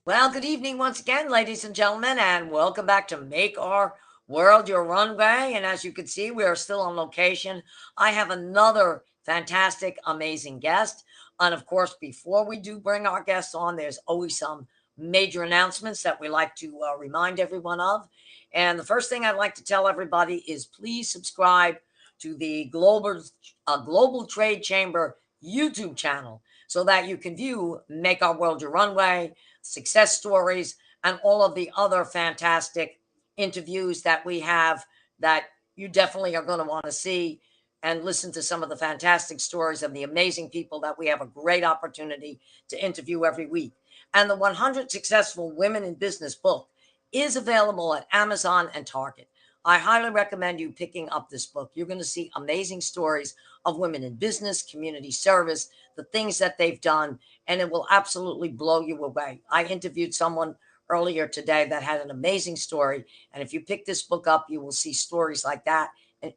Well, good evening once again, ladies and gentlemen, and welcome back to Make Our World Your Runway. And as you can see, we are still on location. I have another fantastic, amazing guest. And of course, before we do bring our guests on, there's always some major announcements that we like to remind everyone of. And the first thing I'd like to tell everybody is please subscribe to the Global Trade Chamber YouTube channel so that you can view Make Our World Your Runway, success stories, and all of the other fantastic interviews that we have that you definitely are going to want to see and listen to some of the fantastic stories of the amazing people that we have a great opportunity to interview every week. And the 100 Successful Women in Business book is available at Amazon and Target. I highly recommend you picking up this book. You're going to see amazing stories of women in business, community service, the things that they've done, and it will absolutely blow you away. I interviewed someone earlier today that had an amazing story, and if you pick this book up, you will see stories like that, and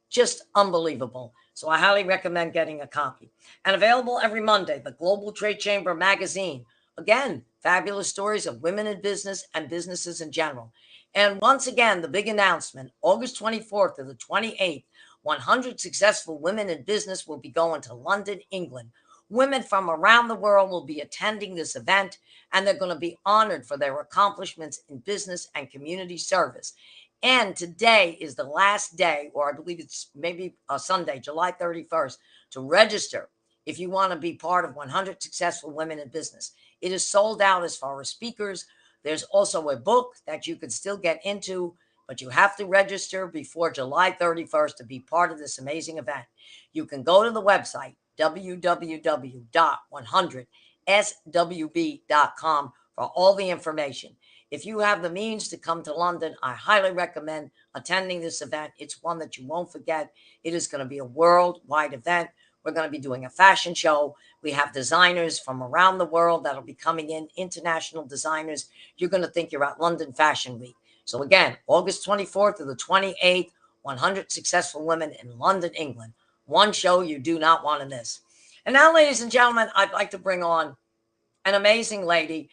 just unbelievable. So I highly recommend getting a copy. And available every Monday, the Global Trade Chamber magazine. Again, fabulous stories of women in business and businesses in general. And once again, the big announcement, August 24th to the 28th, 100 Successful Women in Business will be going to London, England. Women from around the world will be attending this event, and they're going to be honored for their accomplishments in business and community service. And today is the last day, or I believe it's maybe a Sunday, July 31st, to register if you want to be part of 100 Successful Women in Business. It is sold out as far as speakers. There's also a book that you could still get into, but you have to register before July 31st to be part of this amazing event. You can go to the website, www.100swb.com, for all the information. If you have the means to come to London, I highly recommend attending this event. It's one that you won't forget. It is going to be a worldwide event. We're going to be doing a fashion show. We have designers from around the world that'll be coming in, international designers. You're going to think you're at London Fashion Week. So again, August 24th to the 28th, 100 Successful Women in London, England. One show you do not want to miss. And now, ladies and gentlemen, I'd like to bring on an amazing lady.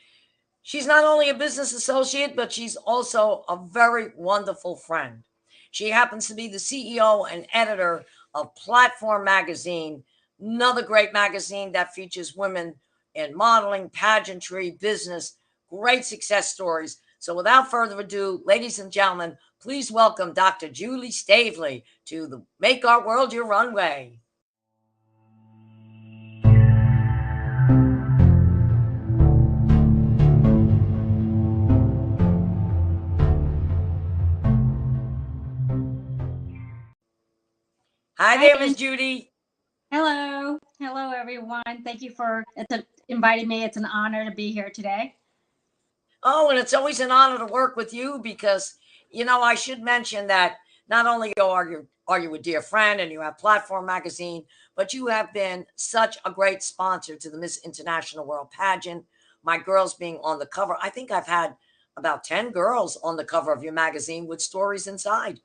She's not only a business associate, but she's also a very wonderful friend. She happens to be the CEO and editor of Platform Magazine, another great magazine that features women in modeling, pageantry, business, great success stories. So without further ado, ladies and gentlemen, please welcome Dr. Judy Staveley to the Make Our World Your Runway. Hi there, Miss Judy. Hello. Hello, everyone. Thank you for inviting me. It's an honor to be here today. Oh, and it's always an honor to work with you because, I should mention that not only are you a dear friend and you have Platform Magazine, but you have been such a great sponsor to the Miss International World Pageant. My girls being on the cover. I think I've had about 10 girls on the cover of your magazine with stories inside.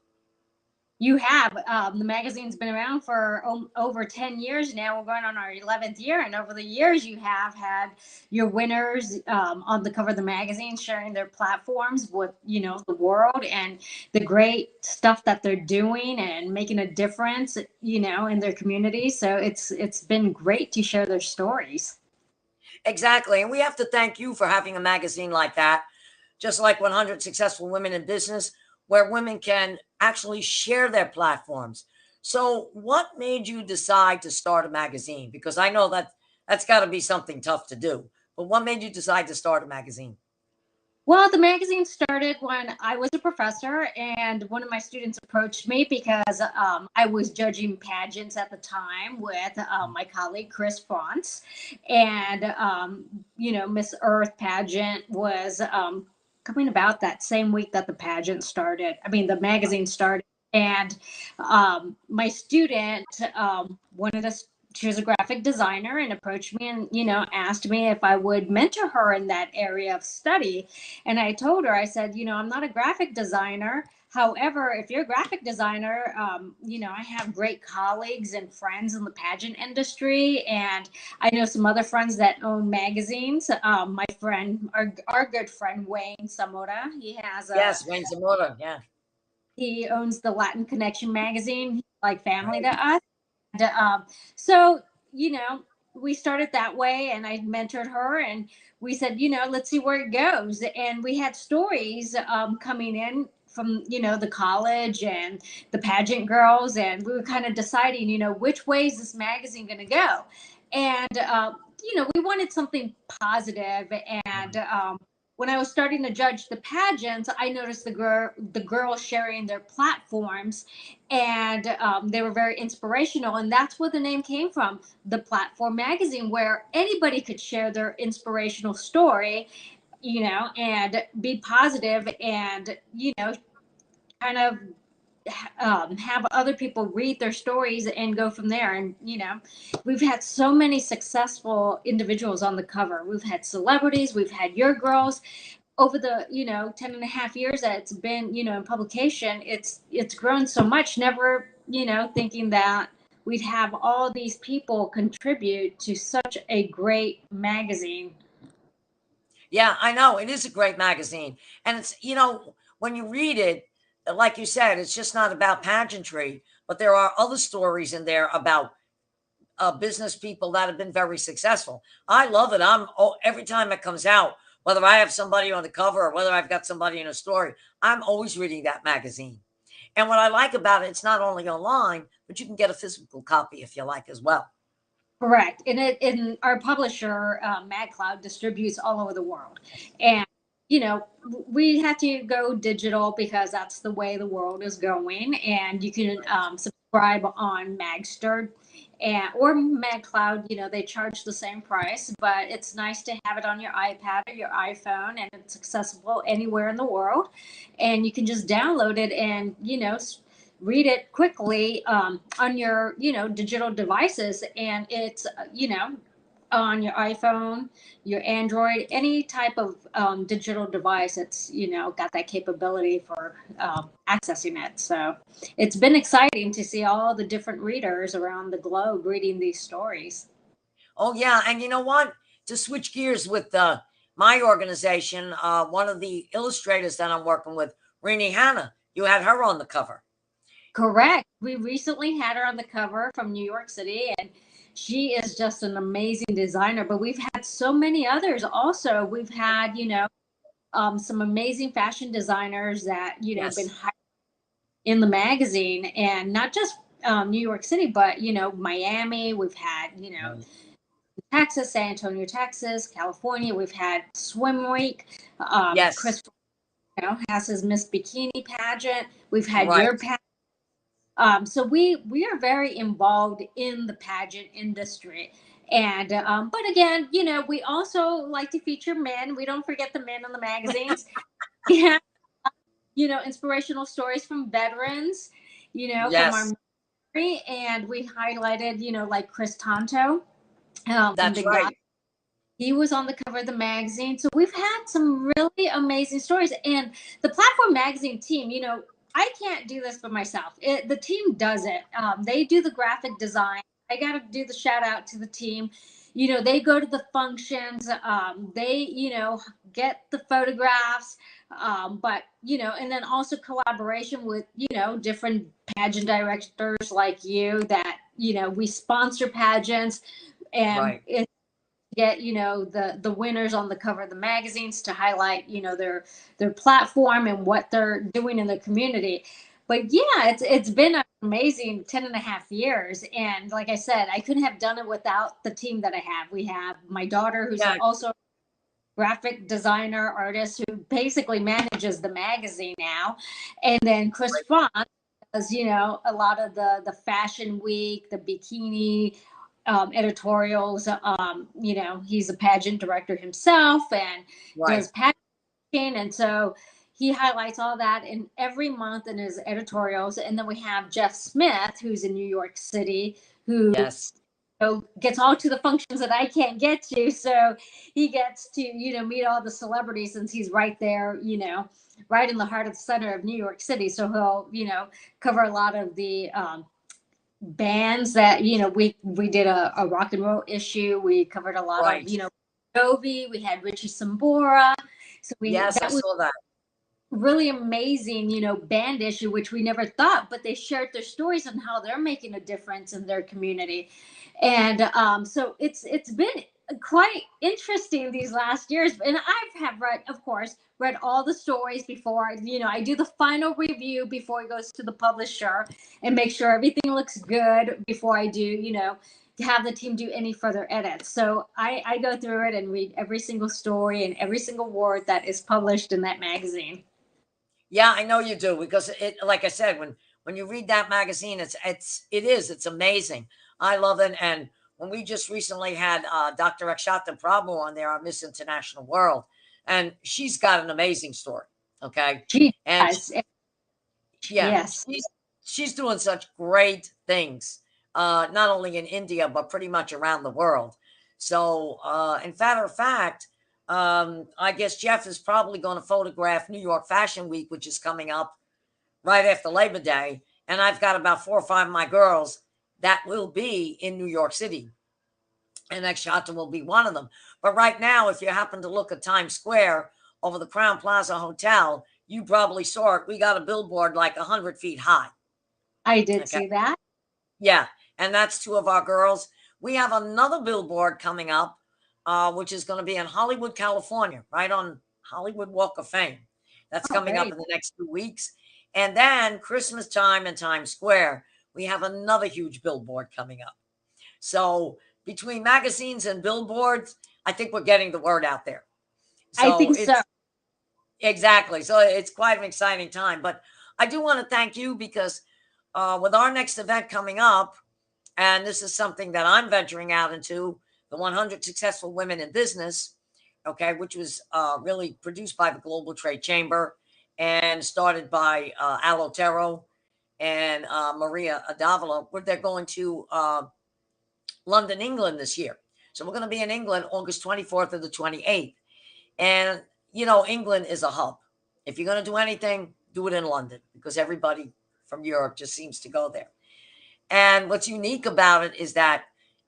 You have. The magazine's been around for over 10 years now. We're going on our 11th year. And over the years, you have had your winners on the cover of the magazine sharing their platforms with, the world and the great stuff that they're doing and making a difference, in their community. So it's been great to share their stories. Exactly. And we have to thank you for having a magazine like that, just like 100 Successful Women in Business, where women can actually share their platforms. So what made you decide to start a magazine? Because I know that that's got to be something tough to do. But what made you decide to start a magazine? Well, the magazine started when I was a professor, and one of my students approached me because I was judging pageants at the time with my colleague, Chris Fonts. And, Miss Earth pageant was coming about that same week that the pageant started. The magazine started. And my student wanted us. She was a graphic designer and approached me and, asked me if I would mentor her in that area of study. And I told her, I said, I'm not a graphic designer. However, if you're a graphic designer, I have great colleagues and friends in the pageant industry, and I know some other friends that own magazines. My friend, our good friend Wayne Samora, he has Yes, Wayne Zamora. Yeah. he owns the Latin Connection magazine, he's like family Right. to us. And, so, we started that way, and I mentored her, and we said, let's see where it goes. And we had stories coming in from, the college and the pageant girls, and we were kind of deciding, which way is this magazine going to go? And, we wanted something positive, and when I was starting to judge the pageants, I noticed the girls sharing their platforms, and they were very inspirational. And that's where the name came from, the Platform Magazine, where anybody could share their inspirational story, and be positive, and kind of have other people read their stories and go from there. And we've had so many successful individuals on the cover. We've had celebrities, we've had your girls. Over the 10 and a half years that it's been in publication, it's grown so much. Never thinking that we'd have all these people contribute to such a great magazine. Yeah, I know. It is a great magazine. And it's, when you read it, like you said, it's just not about pageantry, but there are other stories in there about business people that have been very successful. I love it. Every time it comes out, whether I have somebody on the cover or whether I've got somebody in a story, I'm always reading that magazine. And what I like about it, it's not only online, but you can get a physical copy if you like as well. Correct. And our publisher, MagCloud, distributes all over the world. And, we had to go digital because that's the way the world is going. And you can subscribe on Magster or MagCloud. They charge the same price, but it's nice to have it on your iPad or your iPhone, and it's accessible anywhere in the world. And you can just download it and, read it quickly on your digital devices. And it's on your iPhone, your Android, any type of digital device. It's got that capability for accessing it. So it's been exciting to see all the different readers around the globe reading these stories. Oh yeah, and you know what, to switch gears with my organization, one of the illustrators that I'm working with, Rini Hanna, you had her on the cover. Correct. We recently had her on the cover from New York City, and she is just an amazing designer. But we've had so many others also. We've had, some amazing fashion designers that, Yes. been hired in the magazine, and not just New York City, but, Miami. We've had, Texas, San Antonio, Texas, California. We've had Swim Week. Yes. Chris, has his Miss Bikini pageant. We've had Right. your pageant. So we are very involved in the pageant industry. And but again, we also like to feature men. We don't forget the men in the magazines. We have inspirational stories from veterans, Yes. from our military, and we highlighted like Chris Tonto from That's Big right. Dog. He was on the cover of the magazine. So we've had some really amazing stories. And the Platform Magazine team, I can't do this for myself. The team does it. They do the graphic design. I got to do the shout out to the team. They go to the functions. They, get the photographs. But, and then also collaboration with, different pageant directors like you that, we sponsor pageants. And Right. it's get the winners on the cover of the magazines to highlight their platform and what they're doing in the community. But yeah, it's been an amazing 10 and a half years, and like I said, I couldn't have done it without the team that I have. We have my daughter, who's Yeah. also a graphic designer artist, who basically manages the magazine now, and then Chris Font does a lot of the fashion week, the bikini editorials. He's a pageant director himself, and Right. does pageant, and so he highlights all that in every month in his editorials. And then we have Jeff Smith, who's in New York City, who Yes. gets all to the functions that I can't get to. So he gets to, meet all the celebrities since he's right there, right in the heart of the center of New York City. So he'll, cover a lot of the bands that, we did a rock and roll issue. We covered a lot of, Right. Jovi, we had Richie Sambora. So Yes, I that was saw that. really amazing, band issue, which we never thought, but they shared their stories and how they're making a difference in their community. And so it's been quite interesting these last years. And I have read, of course, read all the stories before, I do the final review before it goes to the publisher and make sure everything looks good before I do, to have the team do any further edits. So I go through it and read every single story and every single word that is published in that magazine. Yeah, I know you do, because it, like I said, when you read that magazine, it's amazing. I love it. And when we just recently had Dr. 𝐒𝐿𝐴𝐿 Prabhu on there, our Miss International World, and she's got an amazing story. Okay. She And does. yeah, Yes. she's doing such great things, not only in India, but pretty much around the world. So, in matter of fact, I guess Jeff is probably going to photograph New York Fashion Week, which is coming up right after Labor Day. And I've got about 4 or 5 of my girls that will be in New York City. And 𝐒𝐿𝐴𝐿 will be one of them. But right now, if you happen to look at Times Square over the Crown Plaza Hotel, you probably saw it. We got a billboard like 100 feet high. I did see that. Yeah. And that's 2 of our girls. We have another billboard coming up, which is going to be in Hollywood, California, right on Hollywood Walk of Fame. That's coming up in the next 2 weeks. And then Christmas time in Times Square, we have another huge billboard coming up. So between magazines and billboards, I think we're getting the word out there. So I think so. Exactly. So it's quite an exciting time. But I do want to thank you, because with our next event coming up, and this is something that I'm venturing out into, the 100 Successful Women in Business, okay, which was really produced by the Global Trade Chamber and started by Al Otero and Maria Davila. They're going to London, England this year. So we're going to be in England August 24th to the 28th. And, England is a hub. If you're going to do anything, do it in London, because everybody from Europe just seems to go there. And what's unique about it is that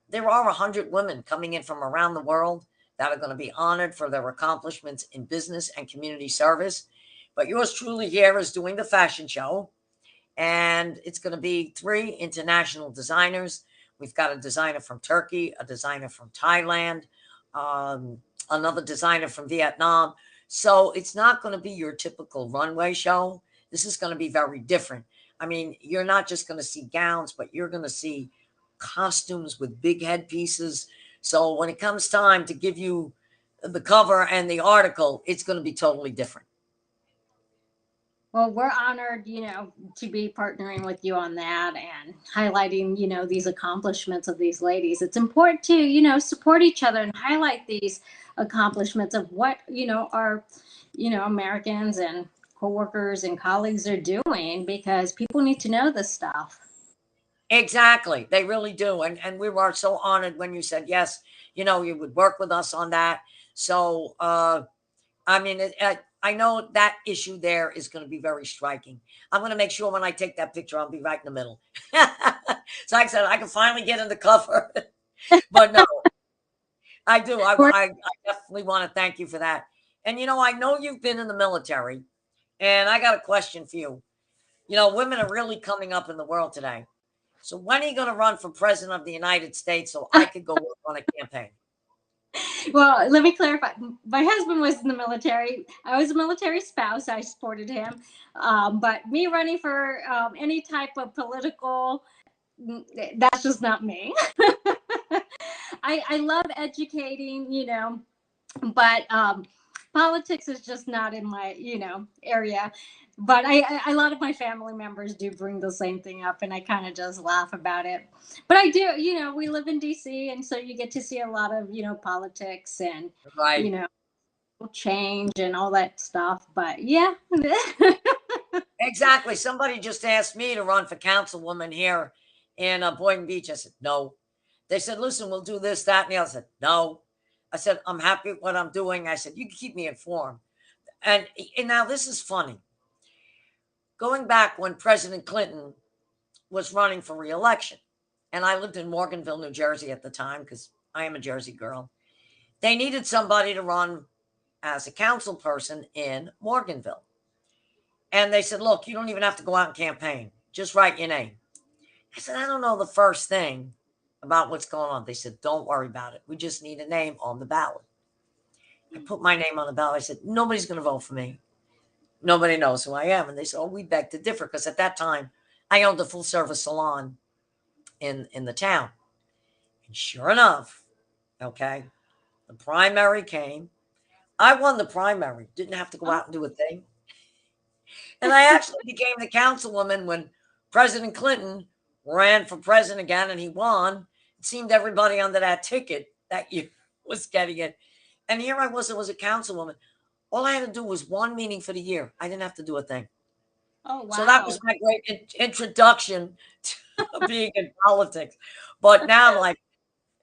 there are 100 women coming in from around the world that are going to be honored for their accomplishments in business and community service. But yours truly here is doing the fashion show. And it's going to be 3 international designers. We've got a designer from Turkey, a designer from Thailand, another designer from Vietnam. So it's not going to be your typical runway show. This is going to be very different. I mean, you're not just going to see gowns, but you're going to see costumes with big headpieces. So when it comes time to give you the cover and the article, it's going to be totally different. Well, we're honored, to be partnering with you on that and highlighting, these accomplishments of these ladies. It's important to, support each other and highlight these accomplishments of what, our, Americans and coworkers and colleagues are doing, because people need to know this stuff. Exactly. They really do. And we were so honored when you said, yes, you would work with us on that. So, I mean, I know that issue there is going to be very striking. I'm going to make sure when I take that picture, I'll be right in the middle. So like I said, I can finally get in the cover. But no, I do. I definitely want to thank you for that. And, I know you've been in the military, and I got a question for you. Women are really coming up in the world today. So when are you going to run for president of the United States so I could go work on a campaign? Well, let me clarify. My husband was in the military. I was a military spouse. I supported him. But me running for any type of political, that's just not me. I love educating, but politics is just not in my, area. But a lot of my family members do bring the same thing up, and I kind of just laugh about it. But I do, we live in DC, and so you get to see a lot of, politics and, right. Change and all that stuff. But yeah. Exactly. Somebody just asked me to run for councilwoman here in Boynton Beach. I said, no. They said, listen, we'll do this, that, and the other. I said, no. I said, I'm happy with what I'm doing. I said, you can keep me informed. And now this is funny. Going back when President Clinton was running for re-election, and I lived in Morganville, New Jersey at the time because I am a Jersey girl. They needed somebody to run as a council person in Morganville. And they said, look, you don't even have to go out and campaign. Just write your name. I said, I don't know the first thing about what's going on. They said, don't worry about it. We just need a name on the ballot. I put my name on the ballot. I said, nobody's going to vote for me. Nobody knows who I am. And they said, oh, we beg to differ. Because at that time, I owned a full-service salon in the town. And sure enough, okay, the primary came. I won the primary. Didn't have to go out and do a thing. And I actually became the councilwoman when President Clinton ran for president again and he won. It seemed everybody under that ticket that year was getting it. And here I was a councilwoman. All I had to do was one meeting for the year. I didn't have to do a thing. Oh, wow. So that was my great introduction to being in politics. But now, like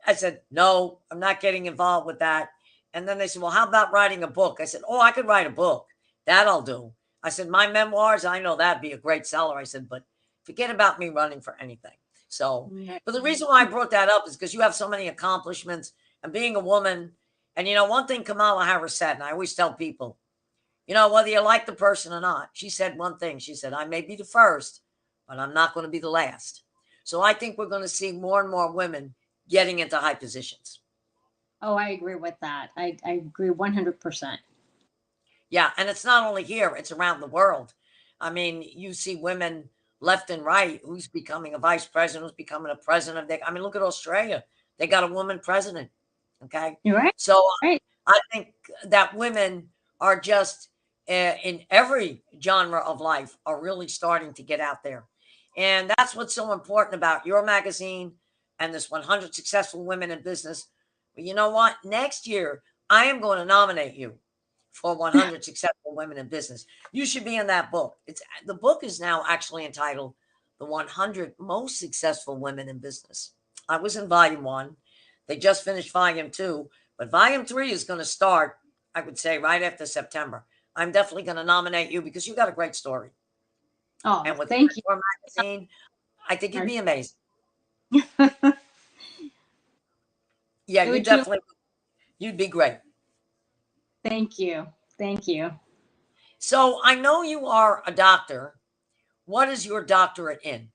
I said, no, I'm not getting involved with that. And then they said, well, how about writing a book? I said, oh, I could write a book. That I'll do. I said, my memoirs, I know that'd be a great seller. I said, but forget about me running for anything. So, but the reason why I brought that up is because you have so many accomplishments and being a woman. And, you know, one thing Kamala Harris said, and I always tell people, you know, whether you like the person or not, she said one thing. She said, I may be the first, but I'm not going to be the last. So I think we're going to see more and more women getting into high positions. Oh, I agree with that. I agree 100%. Yeah. And it's not only here, it's around the world. I mean, you see women left and right who's becoming a vice president, who's becoming a president. I mean, look at Australia. They got a woman president. Okay. You're right. So right. I think that women are just in every genre of life are really starting to get out there. And that's what's so important about your magazine and this 100 Successful Women in Business. But you know what? Next year, I am going to nominate you for 100 Successful Women in Business. You should be in that book. The book is now actually entitled The 100 Most Successful Women in Business. I was in volume 1. They just finished volume 2, but volume 3 is going to start, I would say, right after September. I'm definitely going to nominate you because you got a great story. Oh, and with thank you. Your magazine, I think you'd be amazing. Yeah, you'd be great. Thank you. Thank you. So I know you are a doctor. What is your doctorate in?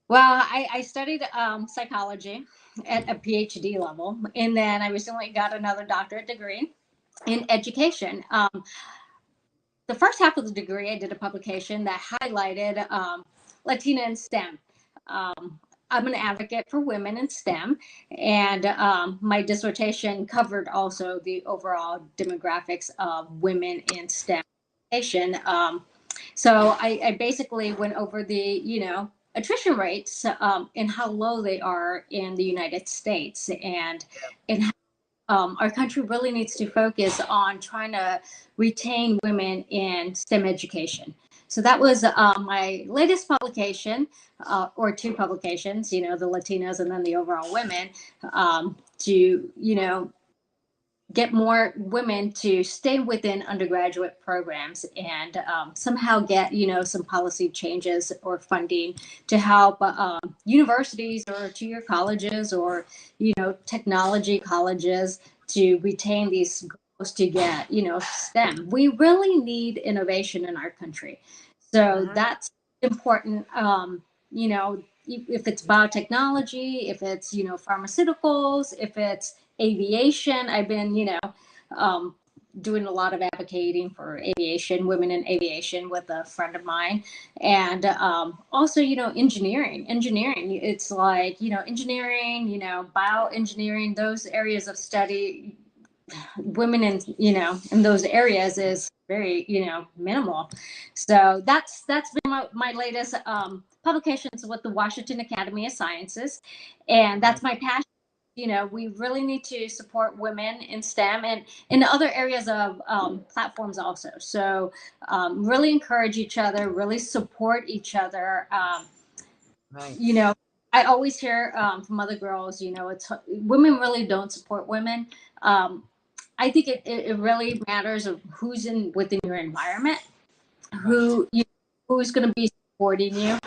Well, I studied psychology at a PhD level, and then I recently got another doctorate degree in education. The first half of the degree, I did a publication that highlighted Latina in STEM. I'm an advocate for women in STEM, and my dissertation covered also the overall demographics of women in STEM education. So I basically went over the, attrition rates and how low they are in the United States, and how our country really needs to focus on trying to retain women in STEM education. So that was my latest publication, or 2 publications, the Latinas and then the overall women, to, get more women to stay within undergraduate programs and somehow get, some policy changes or funding to help universities or 2-year colleges or, technology colleges to retain these girls to get, STEM. We really need innovation in our country. So that's important, if it's biotechnology, if it's, pharmaceuticals, if it's aviation. I've been, doing a lot of advocating for aviation, women in aviation with a friend of mine. And also, engineering. It's like, engineering, bioengineering, those areas of study, women in those areas is very, minimal. So that's been my latest publications with the Washington Academy of Sciences. And that's my passion. We really need to support women in STEM and in other areas of platforms also. So really encourage each other, really support each other. Right. I always hear from other girls, it's women really don't support women. I think it really matters of who's within your environment, Right. who's going to be supporting you.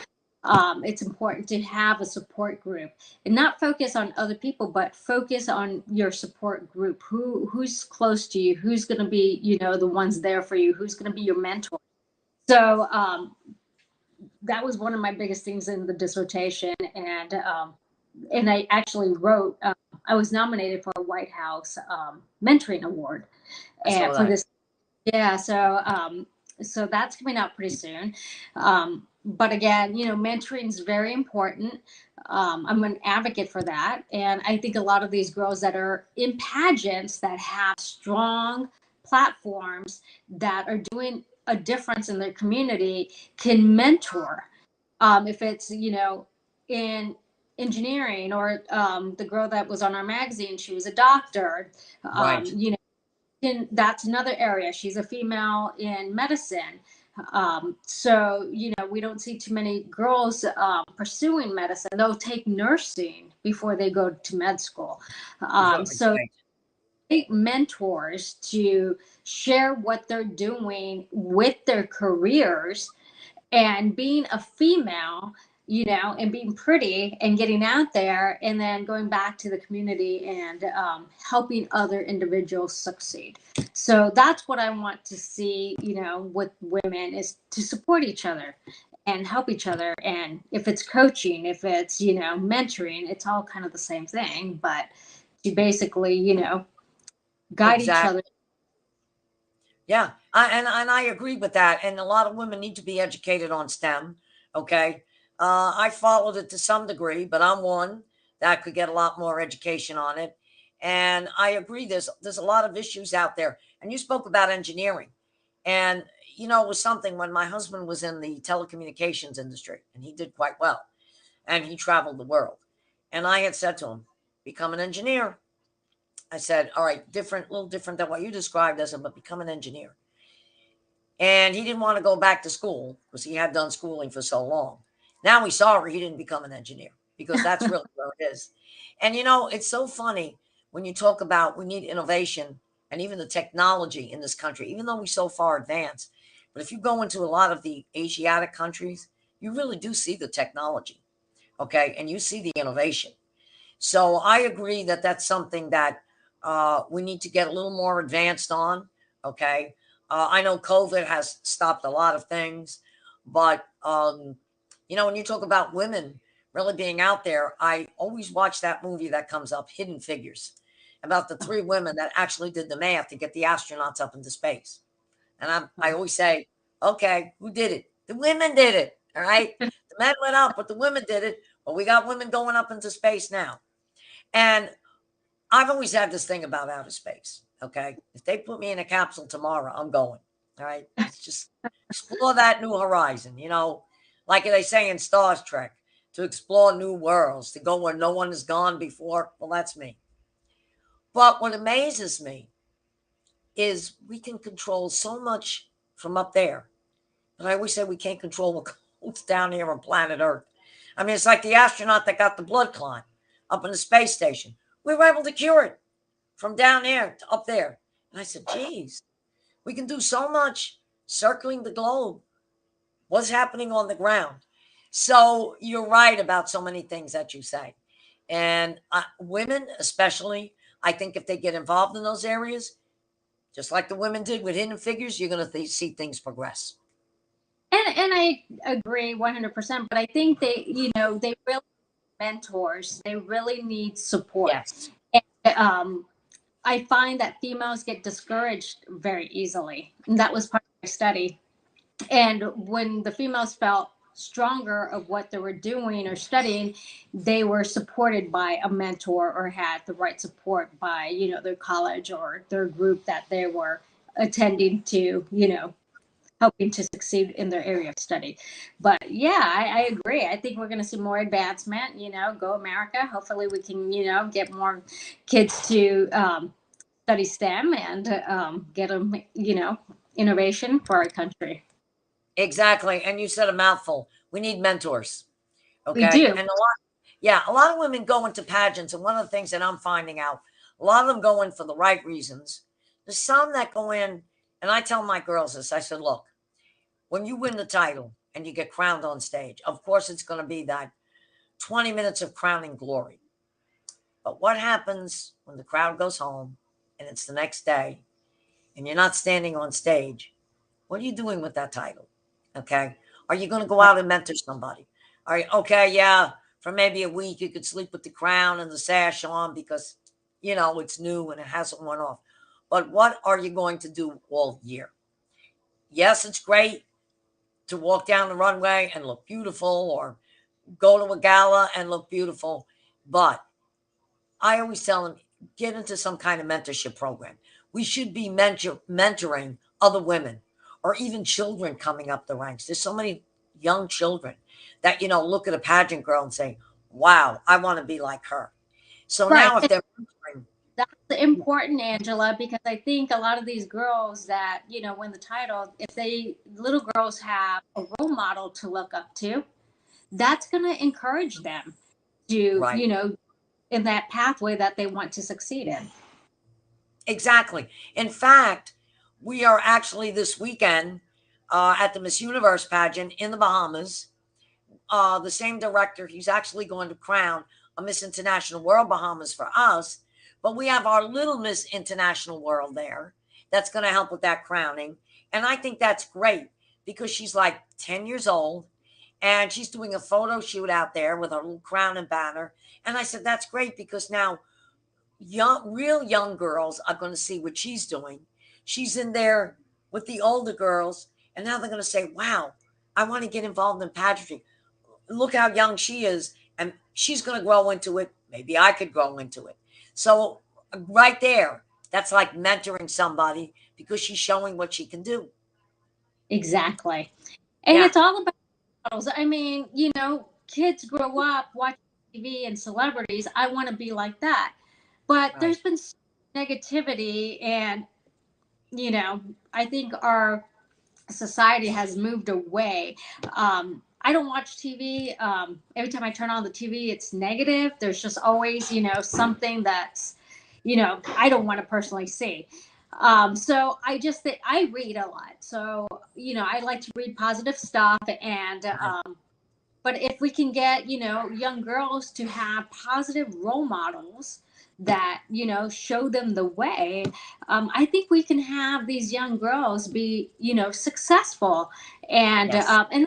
It's important to have a support group and not focus on other people, but focus on your support group. Who's close to you? Who's going to be, the ones there for you? Who's going to be your mentor? So that was one of my biggest things in the dissertation, and I actually wrote. I was nominated for a White House mentoring award, I and saw for that. this, yeah. So that's coming out pretty soon. But again, mentoring is very important. I'm an advocate for that, and I think a lot of these girls that are in pageants that have strong platforms that are doing a difference in their community can mentor. If it's in engineering, or the girl that was on our magazine, she was a doctor. Right. That's another area. She's a female in medicine. So, we don't see too many girls pursuing medicine. They'll take nursing before they go to med school. So Right. take mentors to share what they're doing with their careers, and being a female, and being pretty and getting out there, and then going back to the community and helping other individuals succeed. So that's what I want to see, with women, is to support each other and help each other. And if it's coaching, if it's, mentoring, it's all kind of the same thing, but to basically, guide each Exactly. other. Yeah, and I agree with that. And a lot of women need to be educated on STEM. Okay, I followed it to some degree, but I'm one that could get a lot more education on it. And I agree. There's a lot of issues out there. And you spoke about engineering, and it was something when my husband was in the telecommunications industry, and he did quite well, and he traveled the world. And I had said to him, "Become an engineer." I said, all right, different, a little different than what you described as him, but become an engineer. And he didn't want to go back to school because he had done schooling for so long. Now he's sorry he didn't become an engineer, because that's really where it is. And it's so funny when you talk about we need innovation and even the technology in this country, even though we're so far advanced. But if you go into a lot of the Asiatic countries, you really do see the technology, okay? And you see the innovation. So I agree that that's something that we need to get a little more advanced on. Okay. I know COVID has stopped a lot of things, but, when you talk about women really being out there, I always watch that movie that comes up, Hidden Figures, about the three women that actually did the math to get the astronauts up into space. And I always say, okay, who did it? The women did it. All right. The men went up, but the women did it. Well, we got women going up into space now. And I've always had this thing about outer space. Okay. If they put me in a capsule tomorrow, I'm going. All right. Let's just explore that new horizon, like they say in Star Trek, to explore new worlds, to go where no one has gone before. Well, that's me. But what amazes me is we can control so much from up there. But I always say we can't control what goes down here on planet Earth. I mean, it's like the astronaut that got the blood clot up in the space station. We were able to cure it from down there to up there. And I said, geez, we can do so much circling the globe. What's happening on the ground? So you're right about so many things that you say. And women, especially, I think if they get involved in those areas, just like the women did with Hidden Figures, you're going to see things progress. And I agree 100%, but I think they really mentors. They really need support. Yes. And, I find that females get discouraged very easily. And that was part of my study. And when the females felt stronger of what they were doing or studying, they were supported by a mentor or had the right support by, their college or their group that they were attending to, helping to succeed in their area of study. But yeah, I agree. I think we're going to see more advancement, go America. Hopefully we can, get more kids to study STEM and get them, innovation for our country. Exactly. And you said a mouthful. We need mentors. We Okay. do. And a lot, Yeah, a lot of women go into pageants, and one of the things that I'm finding out, a lot of them go in for the right reasons. There's some that go in, and I tell my girls this. I said, look, when you win the title and you get crowned on stage, of course it's going to be that 20 minutes of crowning glory. But what happens when the crowd goes home and it's the next day and you're not standing on stage? What are you doing with that title? Okay. Are you going to go out and mentor somebody? Are you okay? Yeah. For maybe a week, you could sleep with the crown and the sash on because, it's new and it hasn't worn off. But what are you going to do all year? Yes, it's great to walk down the runway and look beautiful, or go to a gala and look beautiful. But I always tell them, get into some kind of mentorship program. We should be mentoring other women, or even children coming up the ranks. There's so many young children that, look at a pageant girl and say, wow, I want to be like her. So Right. now if they're mentoring, that's important, Angela, because I think a lot of these girls that, win the title, if little girls have a role model to look up to, that's going to encourage them to, right. In that pathway that they want to succeed in. Exactly. In fact, we are actually this weekend at the Miss Universe pageant in the Bahamas. The same director, he's actually going to crown a Miss International World Bahamas for us. But we have our little Miss International World there that's going to help with that crowning. And I think that's great because she's like 10 years old and she's doing a photo shoot out there with her little crown and banner. And I said, that's great because now real young girls are going to see what she's doing. She's in there with the older girls, and now they're going to say, wow, I want to get involved in pageantry. Look how young she is, and she's going to grow into it. Maybe I could grow into it. So right there, that's like mentoring somebody because she's showing what she can do. Exactly. And it's all about models. I mean, kids grow up watching TV and celebrities. I want to be like that. But there's been negativity, and, I think our society has moved away. I don't watch TV. Every time I turn on the TV, it's negative. There's just always, something that's, I don't want to personally see. So I read a lot. So, I like to read positive stuff. And, but if we can get, young girls to have positive role models that, show them the way, I think we can have these young girls be, successful and, and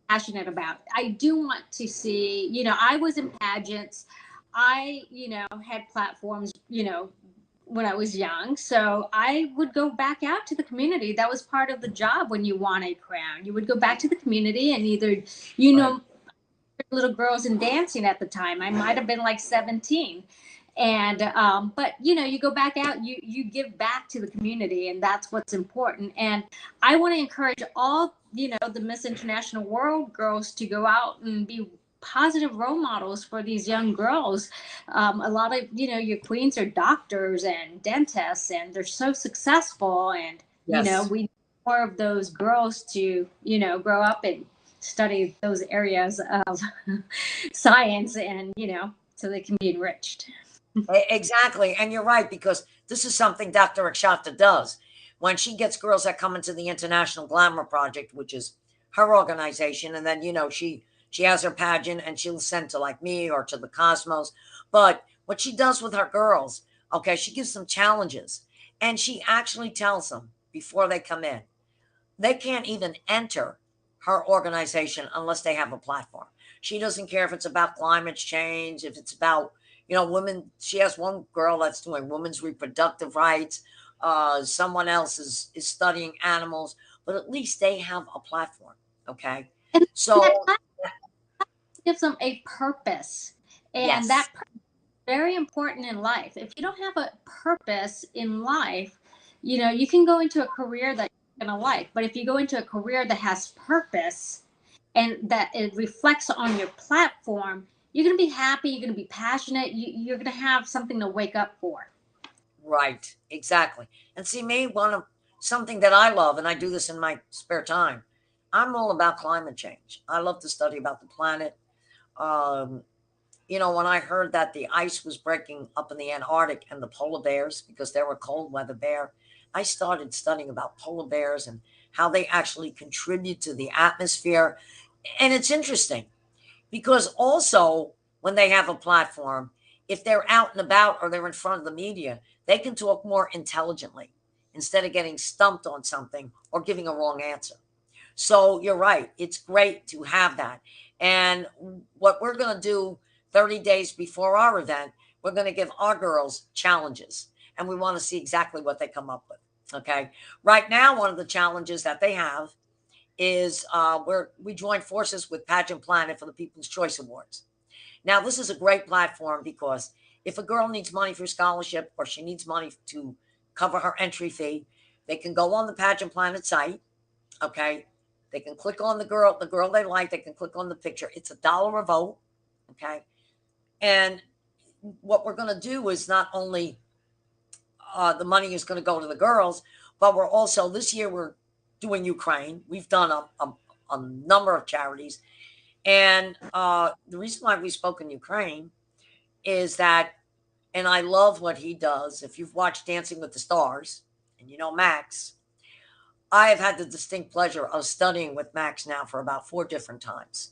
passionate about. I do want to see, I was in pageants. I, had platforms, when I was young. So I would go back out to the community. That was part of the job when you won a crown. You would go back to the community and either, little girls in dancing at the time. I might have been like 17. And but you go back out, you give back to the community, and that's what's important. And I want to encourage all the Miss International World girls to go out and be positive role models for these young girls. A lot of your queens are doctors and dentists, and they're so successful, and we need more of those girls to grow up and study those areas of science, and so they can be enriched. Exactly. And you're right, because this is something Dr. 𝐒𝐿𝐴 does. When she gets girls that come into the International Glamour Project, which is her organization, and then, she has her pageant and she'll send to like me or to the Cosmos. But what she does with her girls, okay, she gives them challenges, and she actually tells them before they come in, they can't even enter her organization unless they have a platform. She doesn't care if it's about climate change, if it's about women. She has one girl that's doing women's reproductive rights. Someone else is studying animals, but at least they have a platform. Okay. So that gives them a purpose. And that is very important in life. If you don't have a purpose in life, you can go into a career that you're going to like. But if you go into a career that has purpose and that it reflects on your platform, you're going to be happy. You're going to be passionate. You're going to have something to wake up for. Right. Exactly. And see, me, something that I love, and I do this in my spare time, I'm all about climate change. I love to study about the planet. you know, when I heard that the ice was breaking up in the Antarctic and the polar bears, because they were a cold weather bear, I started studying about polar bears and how they actually contribute to the atmosphere. And it's interesting because also when they have a platform, if they're out and about or they're in front of the media, they can talk more intelligently instead of getting stumped on something or giving a wrong answer. So you're right. It's great to have that. And what we're going to do 30 days before our event, we're going to give our girls challenges and we want to see exactly what they come up with. Okay. Right now, one of the challenges that they have is we joined forces with Pageant Planet for the People's Choice Awards. Now, this is a great platform because if a girl needs money for scholarship or she needs money to cover her entry fee, they can go on the Pageant Planet site. Okay. They can click on the girl they like. They can click on the picture. It's $1 a vote. Okay. And what we're going to do is not only the money is going to go to the girls, but we're also, this year, we're doing Ukraine. We've done a number of charities. And the reason why we spoke in Ukraine is that, and I love what he does. If you've watched Dancing with the Stars, and you know Max, I have had the distinct pleasure of studying with Max now for about 4 different times.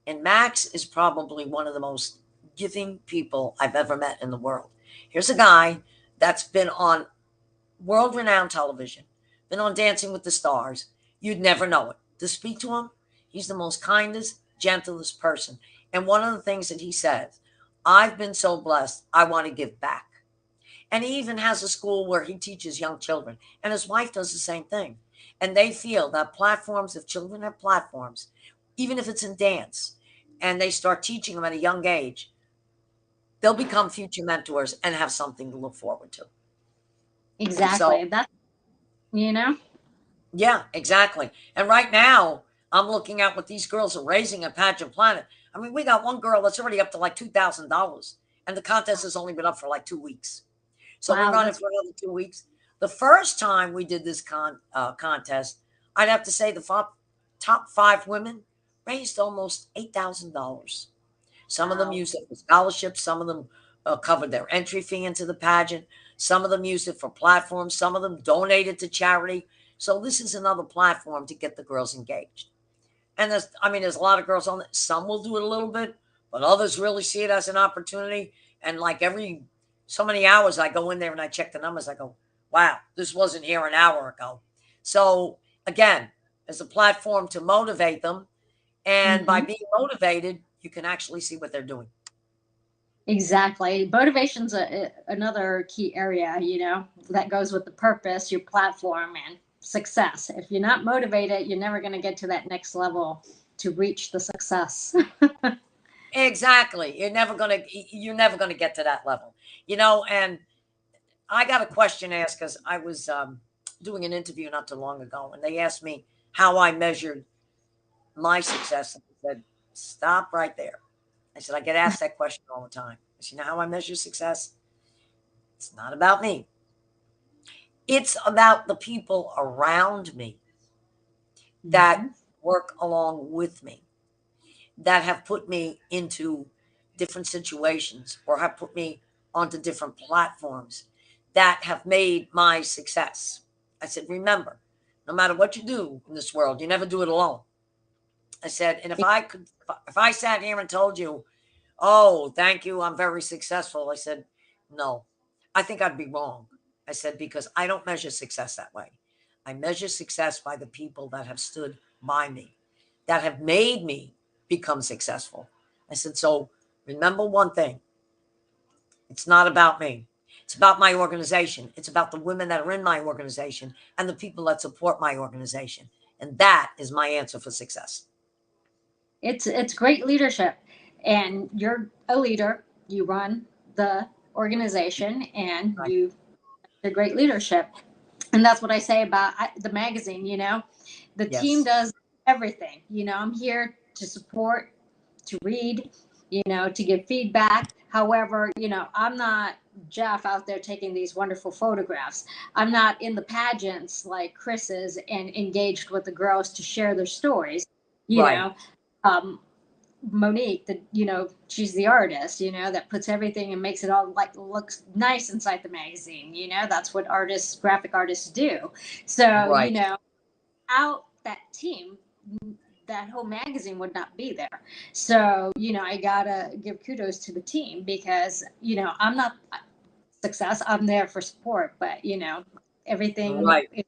And Max is probably one of the most giving people I've ever met in the world. Here's a guy that's been on world-renowned television, been on Dancing with the Stars. You'd never know it. To speak to him, he's the most kindest, gentlest person. And one of the things that he says, I've been so blessed, I want to give back. And he even has a school where he teaches young children. And his wife does the same thing. And they feel that platforms, if children have platforms, even if it's in dance, and they start teaching them at a young age, they'll become future mentors and have something to look forward to. Exactly. So, That's, you know? yeah, exactly. And right now, I'm looking at what these girls are raising at Pageant Planet. I mean, we got one girl that's already up to like $2,000, and the contest has only been up for like 2 weeks. So Wow, we're running for another 2 weeks. The first time we did this contest, I'd have to say the top 5 women raised almost $8,000. Some of them wow. used it for scholarships. Some of them covered their entry fee into the pageant. Some of them used it for platforms. Some of them donated to charity. So this is another platform to get the girls engaged. And there's a lot of girls on it. Some will do it a little bit, but others really see it as an opportunity. And like every so many hours, I go in there and I check the numbers. I go, wow, this wasn't here an hour ago. So again, as a platform to motivate them. And by Mm-hmm. being motivated, you can actually see what they're doing. Exactly. Motivation's another key area, you know, that goes with the purpose, your platform, and success. If you're not motivated, you're never going to get to that next level to reach the success. Exactly. You're never gonna get to that level. And I got a question asked because I was doing an interview not too long ago, and they asked me how I measured my success. And I said, stop right there. I said, I get asked that question all the time. I said, you know how I measure success? It's not about me. It's about the people around me that Mm-hmm. work along with me, that have put me into different situations or have put me onto different platforms that have made my success. I said, remember, no matter what you do in this world, you never do it alone. I said, and if I sat here and told you, oh, thank you, I'm very successful, I said, no, I think I'd be wrong. I said, because I don't measure success that way. I measure success by the people that have stood by me, that have made me become successful. I said, so remember one thing, it's not about me. It's about my organization. It's about the women that are in my organization and the people that support my organization. And that is my answer for success. It's great leadership, and you're a leader. You run the organization, and Right. you the great leadership. And that's what I say about the magazine. You know, the team Yes. does everything. You know, I'm here to support, to read, you know, to give feedback. However, you know, I'm not Jeff out there taking these wonderful photographs. I'm not in the pageants like Chris is and engaged with the girls to share their stories. You Right. know, um, Monique, that, you know, she's the artist, you know, that puts everything and makes it all like looks nice inside the magazine. You know, that's what artists, graphic artists do. So, you Right. know, out that team, that whole magazine would not be there. So, you know, I gotta give kudos to the team because, you know, I'm not success, I'm there for support, but, you know, everything Right. is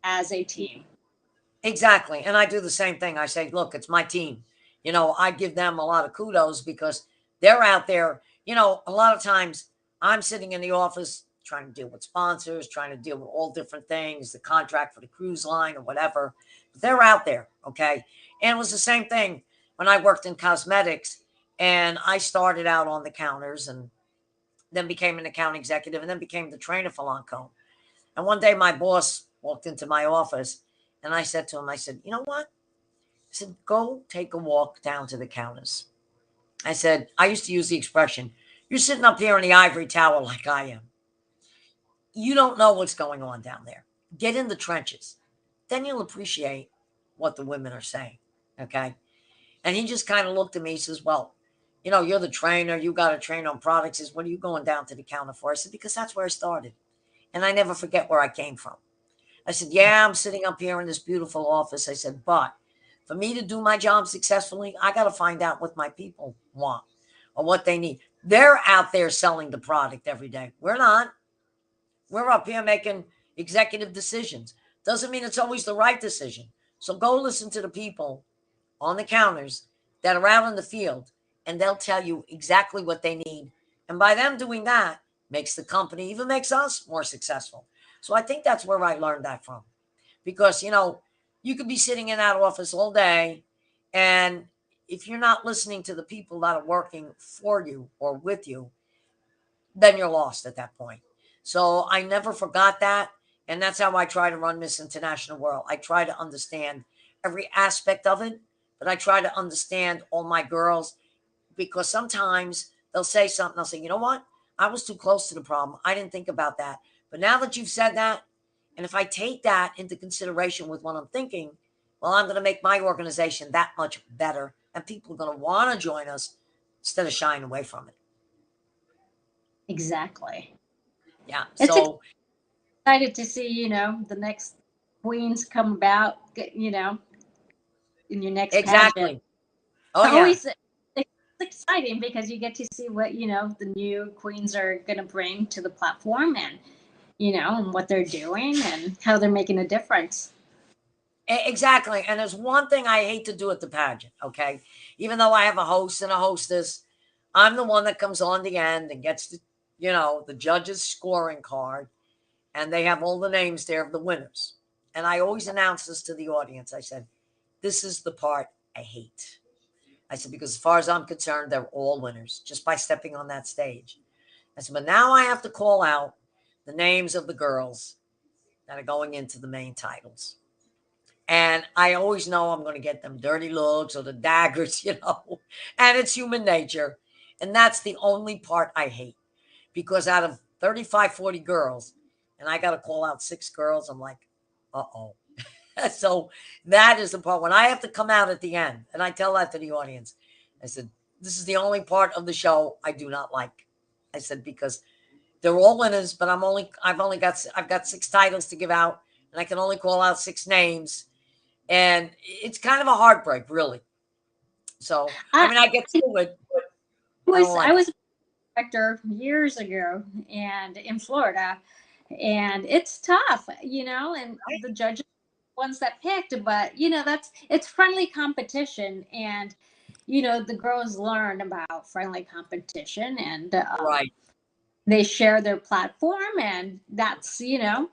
as a team. Exactly. And I do the same thing. I say, look, it's my team. You know, I give them a lot of kudos because they're out there. You know, a lot of times I'm sitting in the office trying to deal with sponsors, trying to deal with all different things, the contract for the cruise line or whatever. But they're out there. Okay. And it was the same thing when I worked in cosmetics and I started out on the counters and then became an account executive and then became the trainer for Lancome. And one day my boss walked into my office and I said to him, I said, you know what? I said, go take a walk down to the counters. I said, I used to use the expression, you're sitting up here in the ivory tower like I am. You don't know what's going on down there. Get in the trenches. Then you'll appreciate what the women are saying. Okay. And he just kind of looked at me. He says, well, you know, you're the trainer. You got to train on products. He says, what are you going down to the counter for? I said, because that's where I started. And I never forget where I came from. I said, yeah, I'm sitting up here in this beautiful office. I said, but for me to do my job successfully, I got to find out what my people want or what they need. They're out there selling the product every day. We're not. We're up here making executive decisions. Doesn't mean it's always the right decision. So go listen to the people on the counters that are out in the field, and they'll tell you exactly what they need. And by them doing that, makes the company, even makes us more successful. So I think that's where I learned that from. Because, you know, you could be sitting in that office all day, and if you're not listening to the people that are working for you or with you, then you're lost at that point. So I never forgot that. And that's how I try to run Miss International World. I try to understand every aspect of it, but I try to understand all my girls because sometimes they'll say something. They'll say, you know what? I was too close to the problem. I didn't think about that. But now that you've said that, and if I take that into consideration with what I'm thinking, well, I'm going to make my organization that much better. And people are going to want to join us instead of shying away from it. Exactly. Yeah. It's So excited to see, you know, the next queens come about, you know, in your next pageant. exactly. Oh, yeah. Always it's exciting because you get to see what, you know, the new queens are going to bring to the platform and, you know, and what they're doing and how they're making a difference. Exactly. And there's one thing I hate to do at the pageant. Okay. Even though I have a host and a hostess, I'm the one that comes on the end and gets the, you know, the judge's scoring card. And they have all the names there of the winners. And I always announce this to the audience. I said, this is the part I hate. I said, because as far as I'm concerned, they're all winners just by stepping on that stage. I said, but now I have to call out the names of the girls that are going into the main titles. And I always know I'm going to get them dirty looks or the daggers, you know, and it's human nature. And that's the only part I hate because out of 35, 40 girls, and I got to call out 6 girls, I'm like, uh-oh. So that is the part when I have to come out at the end. And I tell that to the audience. I said, this is the only part of the show I do not like. I said, because they're all winners, but I've got 6 titles to give out and I can only call out 6 names. And it's kind of a heartbreak, really. So, I mean, I get through it. I was a director years ago and in Florida, and it's tough, you know, and the judges ones that picked, but you know, it's friendly competition, and you know, the girls learn about friendly competition, and Right. they share their platform, and that's, you know,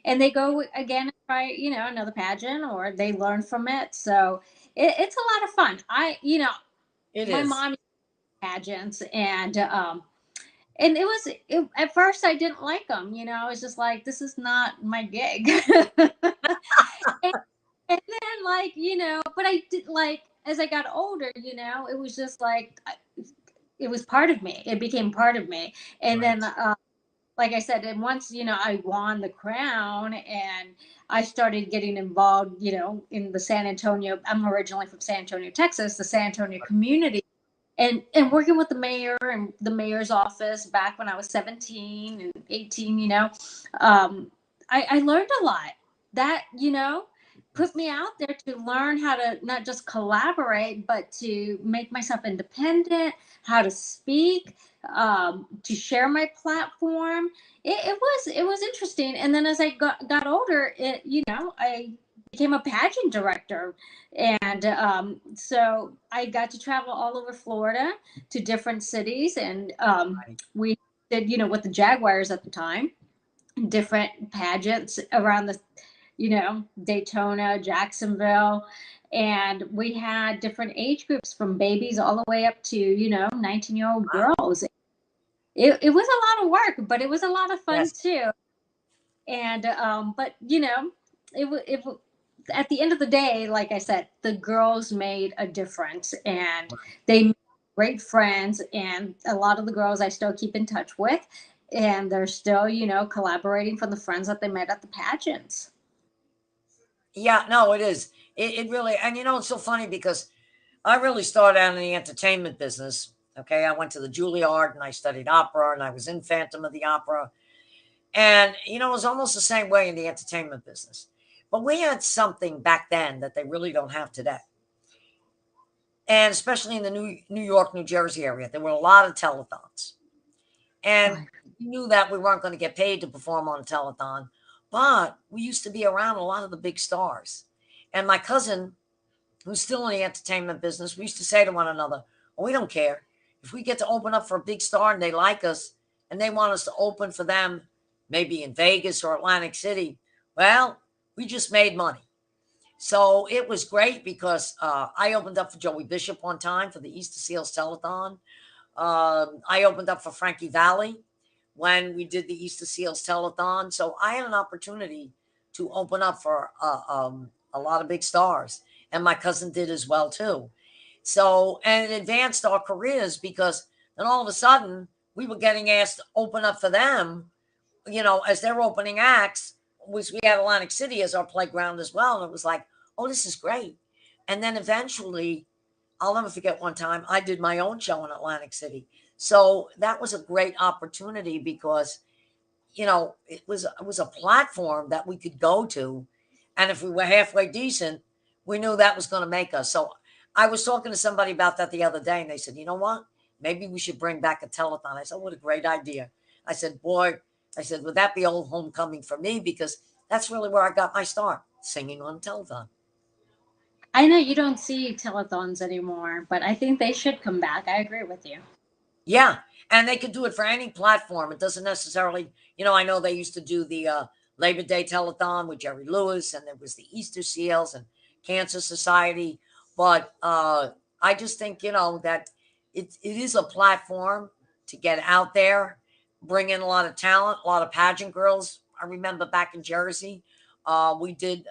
and they go again and try, you know, another pageant, or they learn from it. So it's a lot of fun. You know, It my is. mom pageants, and at first I didn't like them, you know, I was just like, this is not my gig. And then, like, you know, but I did, like, as I got older, you know, it was just like, it was part of me. It became part of me. And Right. then like I said, and once, I won the crown and I started getting involved, in the San Antonio, I'm originally from San Antonio, Texas, the San Antonio community, and working with the mayor and the mayor's office back when I was 17 and 18, I learned a lot that, put me out there to learn how to not just collaborate, but to make myself independent, how to speak, to share my platform. It was interesting. And then as I got older, I became a pageant director. And so I got to travel all over Florida to different cities. And we did, with the Jaguars at the time, different pageants around the, Daytona, Jacksonville. And we had different age groups from babies all the way up to, 19-year-old girls. It was a lot of work, but it was a lot of fun too. And, but it at the end of the day, like I said, the girls made a difference and they made great friends. And a lot of the girls I still keep in touch with, and they're still, collaborating from the friends that they met at the pageants. Yeah, no, it is. It really, and it's so funny because I really started out in the entertainment business. Okay, I went to the Juilliard and I studied opera and I was in Phantom of the Opera. And, it was almost the same way in the entertainment business. But we had something back then that they really don't have today. And especially in the New York, New Jersey area, there were a lot of telethons. And we knew that we weren't going to get paid to perform on a telethon, but we used to be around a lot of the big stars. And my cousin, who's still in the entertainment business, we used to say to one another, well, we don't care. If we get to open up for a big star and they like us and they want us to open for them, maybe in Vegas or Atlantic City, well, we just made money. So it was great because I opened up for Joey Bishop one time for the Easter Seals Telethon. I opened up for Frankie Valli when we did the Easter Seals Telethon. So I had an opportunity to open up for a lot of big stars. And my cousin did as well, too. So, and it advanced our careers because then all of a sudden we were getting asked to open up for them, as their opening acts. We had Atlantic City as our playground as well. And it was like, oh, this is great. And then eventually, I'll never forget one time I did my own show in Atlantic City. So that was a great opportunity because, it was a platform that we could go to. And if we were halfway decent, we knew that was going to make us. So I was talking to somebody about that the other day and they said, you know what? Maybe we should bring back a telethon. I said, what a great idea. I said, boy, would that be old homecoming for me? Because that's really where I got my start, singing on telethon. I know you don't see telethons anymore, but I think they should come back. I agree with you. Yeah, and they could do it for any platform. It doesn't necessarily, I know they used to do the Labor Day telethon with Jerry Lewis, and there was the Easter Seals and Cancer Society. But I just think, that it is a platform to get out there, bring in a lot of talent, a lot of pageant girls. I remember back in Jersey, we did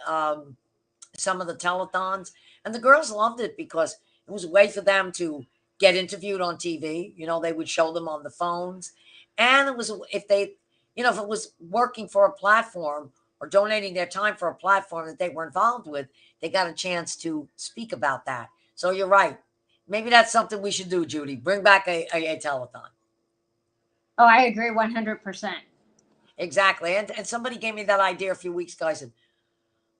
some of the telethons, and the girls loved it because it was a way for them to get interviewed on TV. They would show them on the phones, and it was if it was working for a platform or donating their time for a platform that they were involved with, they got a chance to speak about that. So you're right. Maybe that's something we should do, Judy. Bring back a telethon. Oh, I agree 100%. Exactly. And somebody gave me that idea a few weeks ago. I said,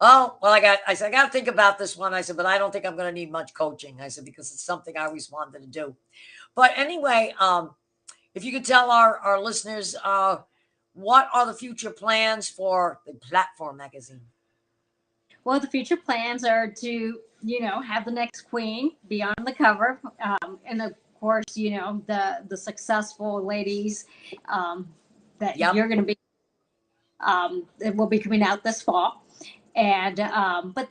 oh, well, I said, I got to think about this one. I said, but I don't think I'm going to need much coaching. I said, because it's something I always wanted to do. But anyway, if you could tell our listeners, what are the future plans for the Platform magazine? Well, the future plans are to, have the next queen be on the cover. And of course, the successful ladies that you're going to be, it will be coming out this fall. And, but,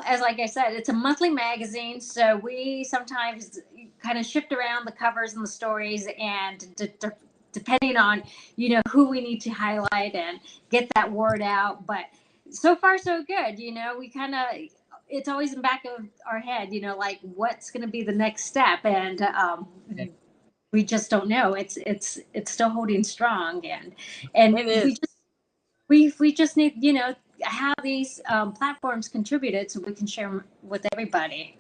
as like I said, it's a monthly magazine. So we sometimes kind of shift around the covers and the stories and depending on, who we need to highlight and get that word out. But so far, so good. We kind of, it's always in the back of our head, like what's going to be the next step. And we just don't know. It's still holding strong, and It is. we just need, you know, have these platforms contributed so we can share 'em with everybody.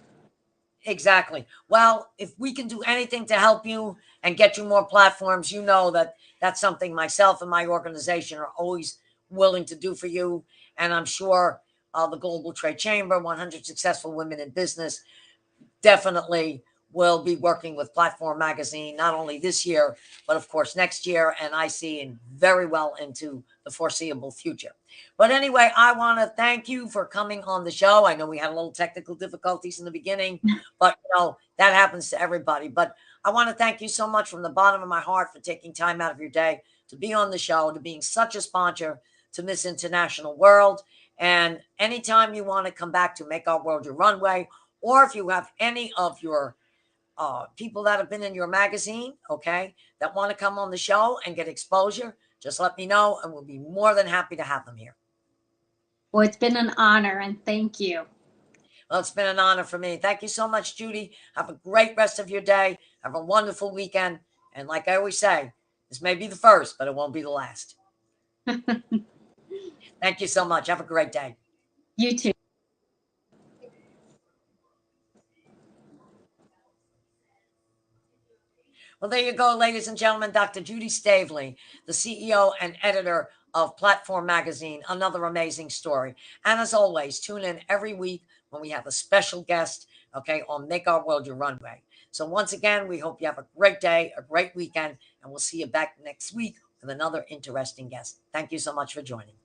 Exactly. Well, if we can do anything to help you and get you more platforms, you know that that's something myself and my organization are always willing to do for you. And I'm sure the Global Trade Chamber, 100 Successful Women in Business, definitely will be working with Platform Magazine, not only this year, but of course next year. And I see in very well into the foreseeable future. But anyway, I want to thank you for coming on the show. I know we had a little technical difficulties in the beginning, but you know, that happens to everybody. But I want to thank you so much from the bottom of my heart for taking time out of your day to be on the show, to being such a sponsor to Miss International World. And anytime you want to come back to Make Our World Your Runway, or if you have any of your people that have been in your magazine, okay, that want to come on the show and get exposure, just let me know and we'll be more than happy to have them here. Well, it's been an honor, and thank you. Well, it's been an honor for me. Thank you so much, Judy. Have a great rest of your day. Have a wonderful weekend. And like I always say, this may be the first, but it won't be the last. Thank you so much. Have a great day. You too. Well, there you go, ladies and gentlemen. Dr. Judy Staveley, the CEO and editor of Platform Magazine. Another amazing story. And as always, tune in every week when we have a special guest, okay, on Make Our World Your Runway. So once again, we hope you have a great day, a great weekend, and we'll see you back next week with another interesting guest. Thank you so much for joining.